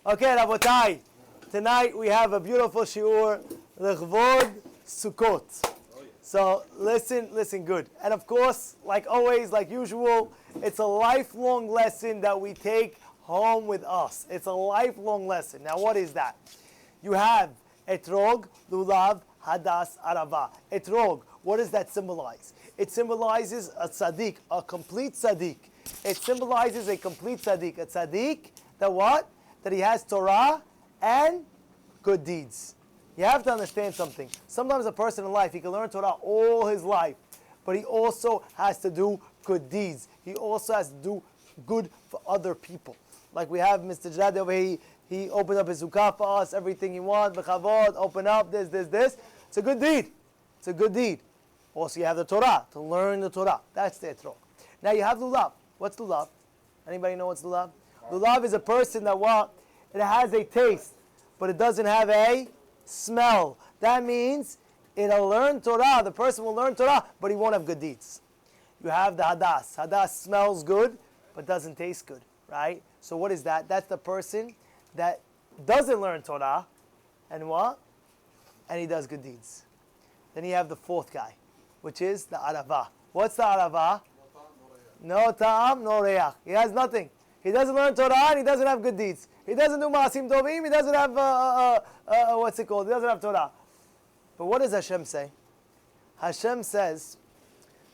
Okay, Rabotai. Tonight we have a beautiful shiur, L'chvod Sukkot. So listen good. And of course, like always, like usual, it's a lifelong lesson that we take home with us. It's a lifelong lesson. Now what is that? You have etrog, lulav, hadas, arava. Etrog, what does that symbolize? It symbolizes a tzaddik, a complete tzaddik. It symbolizes a complete tzaddik. A tzaddik that what? That he has Torah and good deeds. You have to understand something. Sometimes a person in life, he can learn Torah all his life, but he also has to do good deeds. He also has to do good for other people. Like we have Mr. Jad over here, he opened up his sukkah for us, everything he wants, b'chavod, open up, this. It's a good deed. It's a good deed. Also you have the Torah, to learn the Torah. That's the etrog. Now you have lulav. What's lulav? Anybody know what's lulav? Lulav is a person that it has a taste, but it doesn't have a smell. That means it'll learn Torah. The person will learn Torah, but he won't have good deeds. You have the hadas. Hadas smells good, but doesn't taste good, right? So what is that? That's the person that doesn't learn Torah, and what? And he does good deeds. Then you have the fourth guy, which is the arava. What's the arava? No ta'am, no reach. He has nothing. He doesn't learn Torah and he doesn't have good deeds. He doesn't do ma'asim tovim. He doesn't have, what's it called? He doesn't have Torah. But what does Hashem say? Hashem says,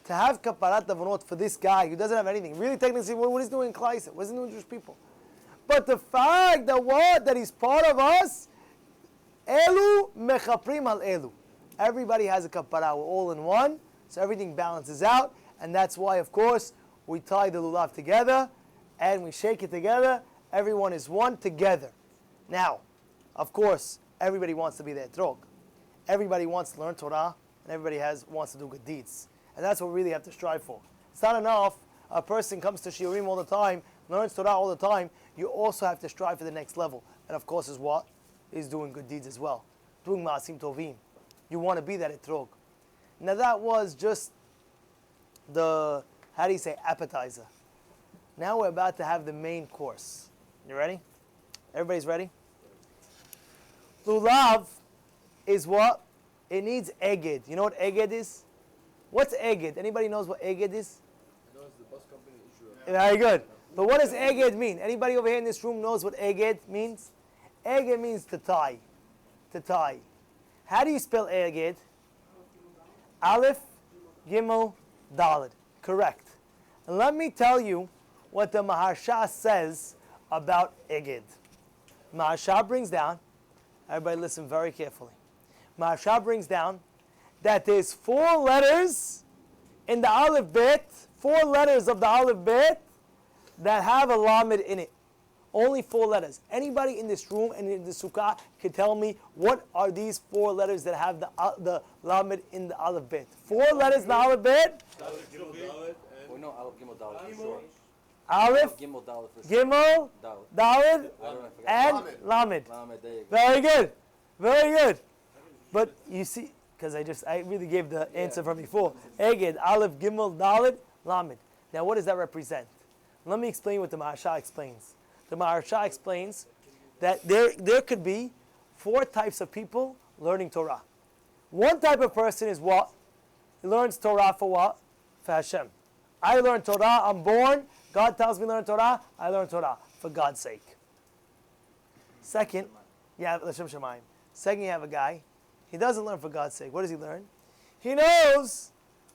to have kaparat avonot for this guy who doesn't have anything. Really technically, what he's doing in Klal Yisrael? What is he doing Jewish people? But the fact that what? That he's part of us, elu mechaprim al elu. Everybody has a kaparah. We're all in one. So everything balances out. And that's why, of course, we tie the lulav together and we shake it together. Everyone is one together. Now, of course, everybody wants to be the etrog. Everybody wants to learn Torah, and everybody wants to do good deeds. And that's what we really have to strive for. It's not enough a person comes to shiurim all the time, learns Torah all the time. You also have to strive for the next level. And of course, is what? Is doing good deeds as well. Doing ma'asim tovim. You want to be that etrog. Now that was just the, appetizer. Now we're about to have the main course. You ready? Everybody's ready? Lulav is what? It needs eged. You know what eged is? What's eged? Anybody knows what eged is? I know it's the bus company issue. Very good. But what does eged mean? Anybody over here in this room knows what eged means? Eged means to tie. To tie. How do you spell eged? Aleph, Gimel, Dalet. Correct. And let me tell you what the Maharsha says about eged. Maharsha brings down, everybody listen very carefully. Maharsha brings down that there's 4 letters in the Aleph Bet, 4 letters of the Aleph Bet that have a lamed in it. Only 4 letters. Anybody in this room and in the sukkah can tell me what are these 4 letters that have the lamed in the Aleph Bet. 4 letters in the Aleph Bet. No, Aleph Gimel Dalet for sure. Aleph, Gimel Dalet for sure. Gimel, Dalet, and Lamed. Very good. Very good. But you see, because I really gave the answer from before. Eged, Aleph, Gimel, Dalet, Lamed. Now what does that represent? Let me explain what the Maharsha explains. The Maharsha explains that there could be 4 types of people learning Torah. One type of person is what? He learns Torah for what? For Hashem. I learn Torah, I'm born, God tells me to learn Torah, I learn Torah for God's sake. Second, you have L'Shem Shamayim. Second, you have a guy, he doesn't learn for God's sake. What does he learn? He knows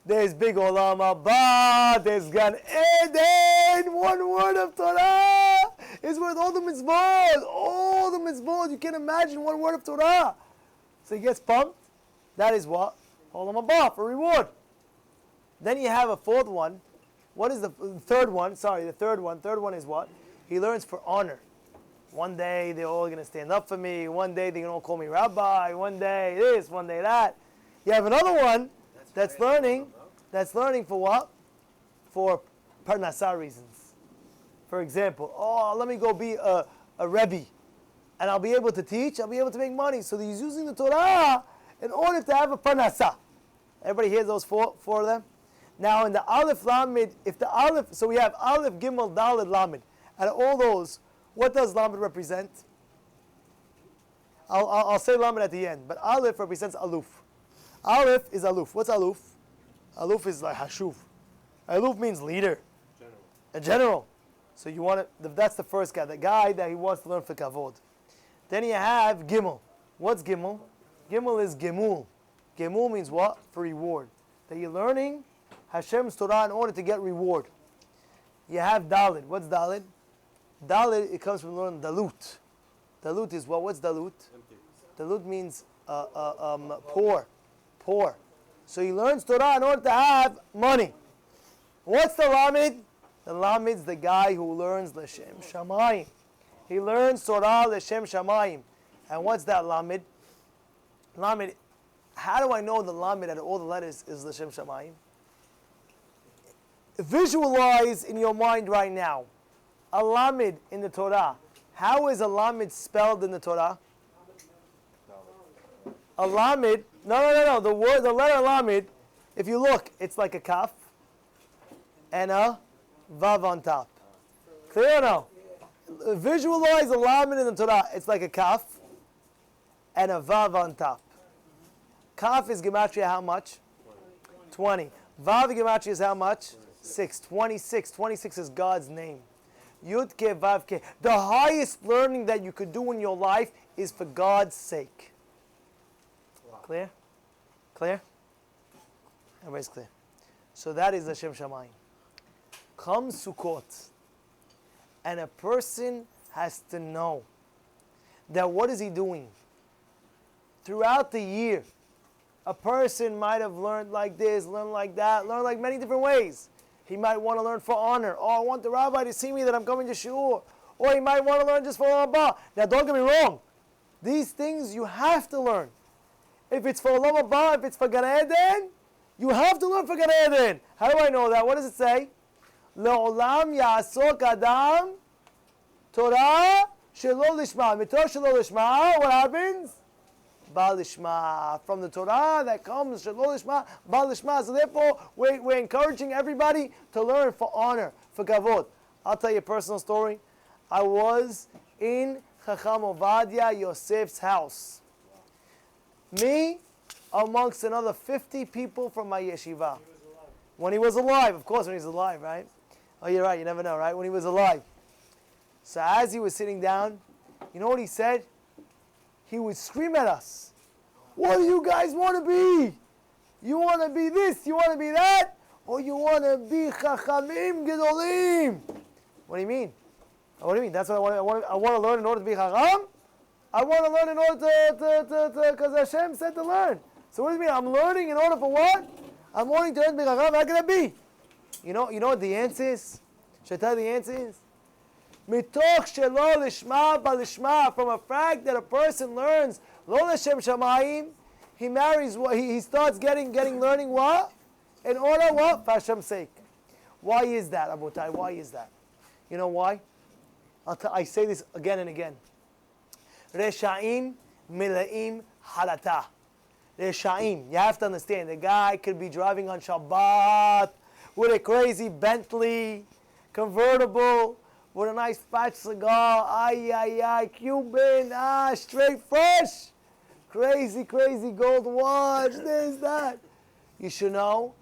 there's big Olam Haba, there's Gan Eden, 1 word of Torah is worth all the mitzvot. All the mitzvot, you can't imagine 1 word of Torah. So he gets pumped. That is what? Olam Haba, for reward. Then you have a 4th one. What is the third one? Sorry, the third one. Third one is what? He learns for honor. One day they're all going to stand up for me. One day they're going to all call me rabbi. One day this, one day that. You have another one that's learning for what? For parnasah reasons. For example, let me go be a rebbe. And I'll be able to teach, I'll be able to make money. So he's using the Torah in order to have a parnasah. Everybody hears those four of them? Now in the Aleph Lamed, so we have Aleph, Gimel, Dalet, Lamed. Out of all those, what does Lamed represent? I'll say lamed at the end, but aleph represents aluf. Aleph is aluf. What's aluf? Aluf is like hashuv. Aluf means leader. General. A general. So you want to, that's the first guy, the guy that he wants to learn for kavod. Then you have gimel. What's gimel? Gimel is gemul. Gemul means what? For reward. That you're learning Hashem's Torah in order to get reward. You have Dalit. What's Dalit? Dalit, it comes from learning Dalut. Dalut is what? What's Dalut? Empty. Dalut means poor. Poor. So he learns Torah in order to have money. What's the Lamed? The Lamed is the guy who learns L'Shem Shamayim. He learns Torah L'Shem Shamayim. And what's that Lamed? Lamed, how do I know the Lamed out of all the letters is L'Shem Shamayim? Visualize in your mind right now a Lamed in the Torah. How is a Lamed spelled in the Torah? A Lamed, no. The letter Lamed, if you look, it's like a kaf and a vav on top. Clear or no? Visualize a Lamed in the Torah. It's like a kaf and a vav on top. Kaf is gematria how much? 20. Vav gematria is how much? 6. 26. 26 is God's name. Yud ke vav ke. The highest learning that you could do in your life is for God's sake. Clear? Clear? Everybody's clear. So that is Hashem Shamayim. Comes Sukkot, and a person has to know that what is he doing? Throughout the year, a person might have learned like this, learned like that, learned like many different ways. He might want to learn for honor. Oh, I want the rabbi to see me that I'm coming to shiur. Or he might want to learn just for Olam Haba. Now, don't get me wrong. These things you have to learn. If it's for Olam Haba, if it's for Gan Eden, you have to learn for Gan Eden. How do I know that? What does it say? Le'olam ya'asok adam Torah shelo lishma. Mitorah shelo lishma, what happens? Ba'al lishma. From the Torah that comes shelo lishma, ba'al lishma. So therefore, we're encouraging everybody to learn for honor, for kavod. I'll tell you a personal story. I was in Chacham Ovadia Yosef's house. Me, amongst another 50 people from my yeshiva. When he was alive, of course, when he was alive, right? Oh, you're right, you never know, right? When he was alive. So as he was sitting down, you know what he said? He would scream at us. What do you guys want to be? You want to be this, you want to be that? Or you want to be Chachamim Gedolim? What do you mean? What do you mean? That's what I want to learn in order to be Chacham? I want to learn in order to because Hashem said to learn. So what do you mean? I'm learning in order for what? I'm learning to learn to be Chacham. How can that be? You know what the answer is? Should I tell you the answer is? Mitoch shelo lishma balishma. From a fact that a person learns lo l'shem shamayim, he marries what he starts getting learning what? In order what? For Hashem's sake. Why is that, Abotai? Why is that? You know why? I say this again and again. Reshaim milaim halata. Reshaim. You have to understand, the guy could be driving on Shabbat with a crazy Bentley convertible, with a nice fat cigar, Cuban, straight fresh. Crazy gold watch, this, that. You should know,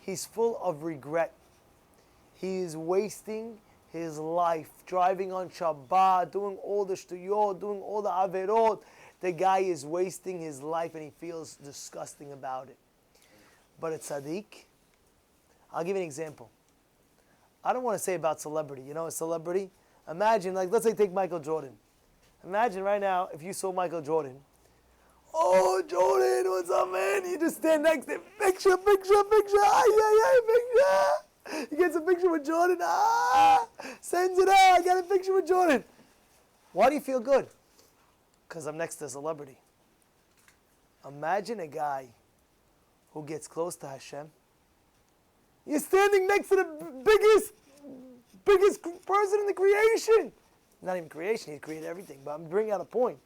he's full of regret. He is wasting his life, driving on Shabbat, doing all the shtuyot, doing all the averot. The guy is wasting his life and he feels disgusting about it. But a tzaddik, I'll give you an example. I don't want to say about celebrity. You know a celebrity? Imagine, like, let's say take Michael Jordan. Imagine right now if you saw Michael Jordan. Oh, Jordan, what's up, man? You just stand next to him. Picture. Picture. He gets a picture with Jordan. Sends it out. I got a picture with Jordan. Why do you feel good? Because I'm next to a celebrity. Imagine a guy who gets close to Hashem. You're standing next to the biggest person in the creation. Not even creation, he created everything, but I'm bringing out a point.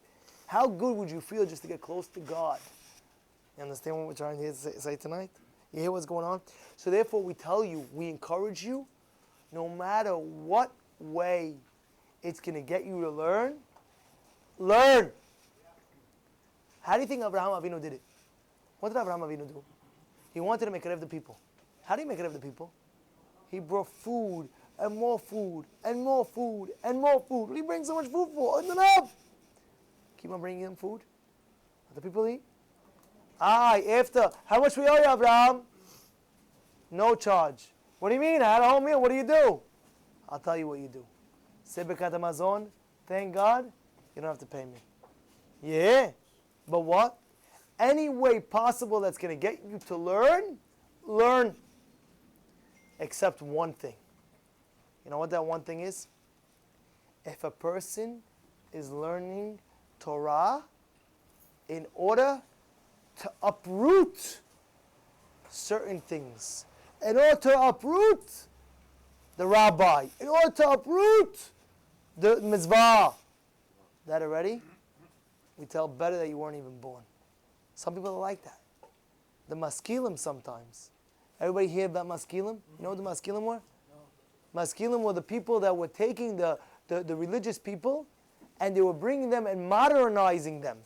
How good would you feel just to get close to God? You understand what we're trying to say tonight? You hear what's going on? So therefore we tell you, we encourage you, no matter what way it's going to get you to learn, learn. How do you think Abraham Avinu did it? What did Abraham Avinu do? He wanted to make it of the people. How do you make it of the people? He brought food and more food and more food and more food. What do you bring so much food for? Enough. Keep on bringing them food. Let the people eat. After. How much we owe you, Abraham? No charge. What do you mean? I had a whole meal. What do you do? I'll tell you what you do. Sebekat Amazon. Thank God. You don't have to pay me. Yeah. But what? Any way possible that's going to get you to learn, learn. Except one thing. You know what that one thing is? If a person is learning Torah in order to uproot certain things, in order to uproot the rabbi, in order to uproot the mitzvah, that already, we tell better that you weren't even born. Some people are like that. The maskilim sometimes. Everybody hear about maskilim? You know what the maskilim were? No. Maskilim were the people that were taking the religious people and they were bringing them and modernizing them.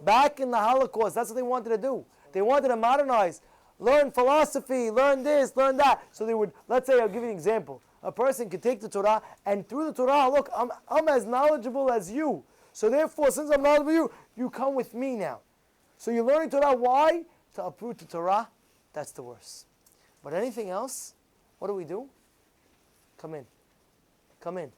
Back in the Holocaust, that's what they wanted to do. They wanted to modernize. Learn philosophy, learn this, learn that. So they would, let's say, I'll give you an example. A person could take the Torah and through the Torah, look, I'm as knowledgeable as you. So therefore, since I'm knowledgeable you, you come with me now. So you're learning Torah, why? To uproot the Torah. That's the worst. But anything else, what do? Come in. Come in.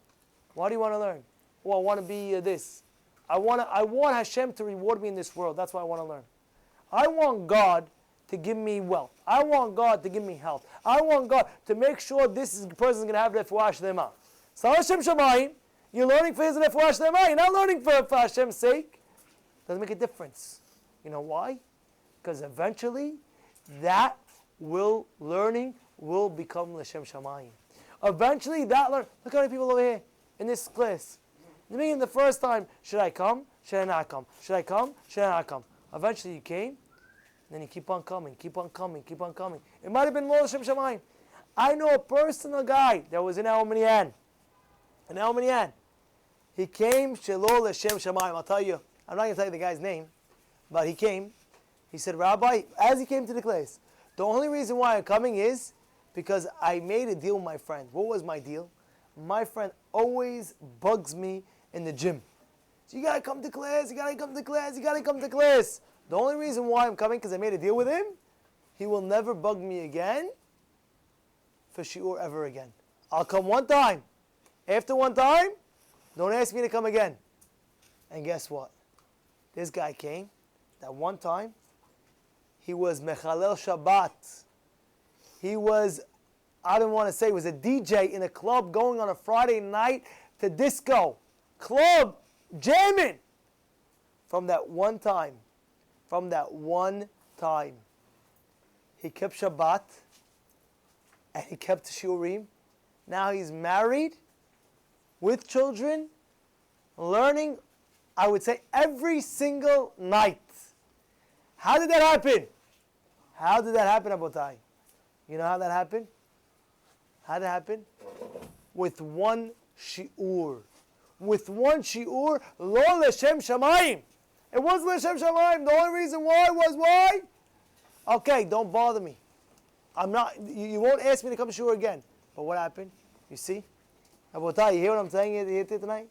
Why do you want to learn? Oh, I want to be this. I want Hashem to reward me in this world. That's why I want to learn. I want God to give me wealth. I want God to give me health. I want God to make sure this person is going to have refuah shlema. So Hashem Shamayim, you're learning for his refuah shlema. You're not learning for Hashem's sake. Doesn't make a difference. You know why? Because eventually, that learning will become L'Shem Shamayim. Eventually, look how many people over here in this class. In the first time, should I come? Should I not come? Should I come? Should I not come? Eventually you came, then you keep on coming, keep on coming, keep on coming. It might have been more L'Shem Shamayim. I know a personal guy that was in Al Minyan. In Al Minyan. He came, Shelo L'Shem Shamayim. I'll tell you, I'm not going to tell you the guy's name, but he came. He said, Rabbi, as he came to the class, the only reason why I'm coming is because I made a deal with my friend. What was my deal? My friend always bugs me in the gym. So you got to come to class, you got to come to class, you got to come to class. The only reason why I'm coming because I made a deal with him, he will never bug me again for shiur ever again. I'll come one time. After one time, don't ask me to come again. And guess what? This guy came that one time. He was Mechalel Shabbat. He was, I don't want to say, he was a DJ in a club going on a Friday night to disco. Club, jamming. From that one time, he kept Shabbat and he kept Shiurim. Now he's married with children, learning, I would say, every single night. How did that happen? How did that happen, Abotai? You know how that happened? How did it happen? With one shi'ur. With one shi'ur, lo l'shem shamayim. It was l'shem shamayim. The only reason why was why? Okay, don't bother me. I'm not. You won't ask me to come to shi'ur again. But what happened? You see? Abotai, you hear what I'm saying here tonight?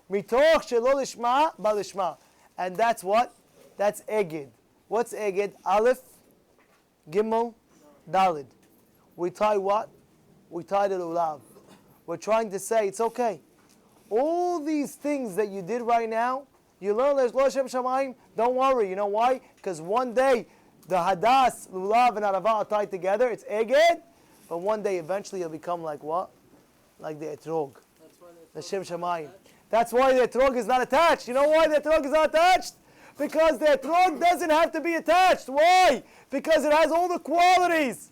Mitoch shelo lishma ba lishma. And that's what? That's eged. What's eged? Aleph, Gimel, Dalid. We tie what? We tie the lulav. We're trying to say it's okay. All these things that you did right now, you learn L'Shem Shamayim, don't worry. You know why? Because one day the hadas, lulav, and arava are tied together. It's eged. But one day eventually it'll become like what? Like the etrog. The Shem Shamayim. That's why the etrog is not attached. You know why the etrog is not attached? Because the etrog doesn't have to be attached. Why? Because it has all the qualities.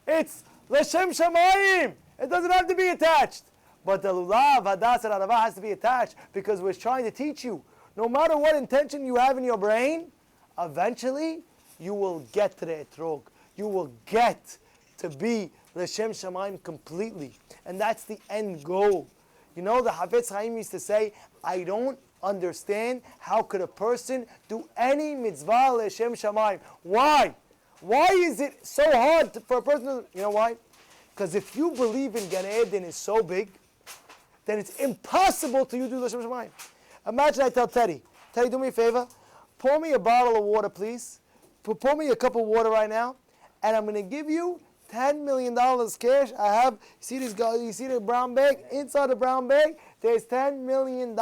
It's L'Shem Shamayim. It doesn't have to be attached. But the lulav, hadas, and arava has to be attached because we're trying to teach you. No matter what intention you have in your brain, eventually you will get to the etrog. You will get to be L'Shem Shamayim completely. And that's the end goal. You know, the Havetz Chaim used to say, I don't understand how could a person do any mitzvah l'Shem Shamayim. Why? Why is it so hard for a person to, you know why? Because if you believe in Gan Eden is so big, then it's impossible to you do l'Shem Shamayim. Imagine I tell Teddy, do me a favor, pour me a bottle of water, please. Pour me a cup of water right now, and I'm going to give you $10 million cash. I have, you see the brown bag? Inside the brown bag, there's $10 million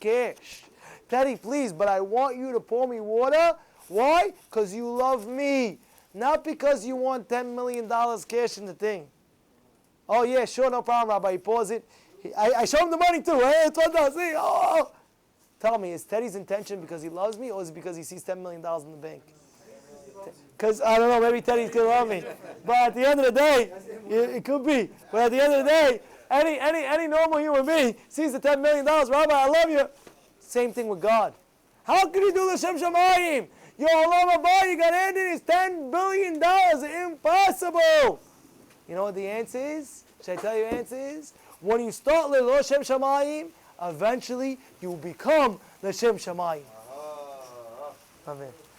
cash. Teddy, please, but I want you to pour me water. Why? Because you love me. Not because you want $10 million cash in the thing. Oh, yeah, sure, no problem, Rabbi. He pours it. I show him the money too. Hey, it's $1. See? Oh. Tell me, is Teddy's intention because he loves me, or is it because he sees $10 million in the bank? Because, I don't know, maybe Teddy's going to love me. But at the end of the day, it could be. But at the end of the day, any normal human being sees the $10 million, Rabbi, I love you. Same thing with God. How can you do the Shem Shamayim? Your Olam Haba, you got ended is $10 billion. Impossible. You know what the answer is? Should I tell you the answer is? When you start with Shem Shamayim, eventually you will become the Shem Shamayim. Amen.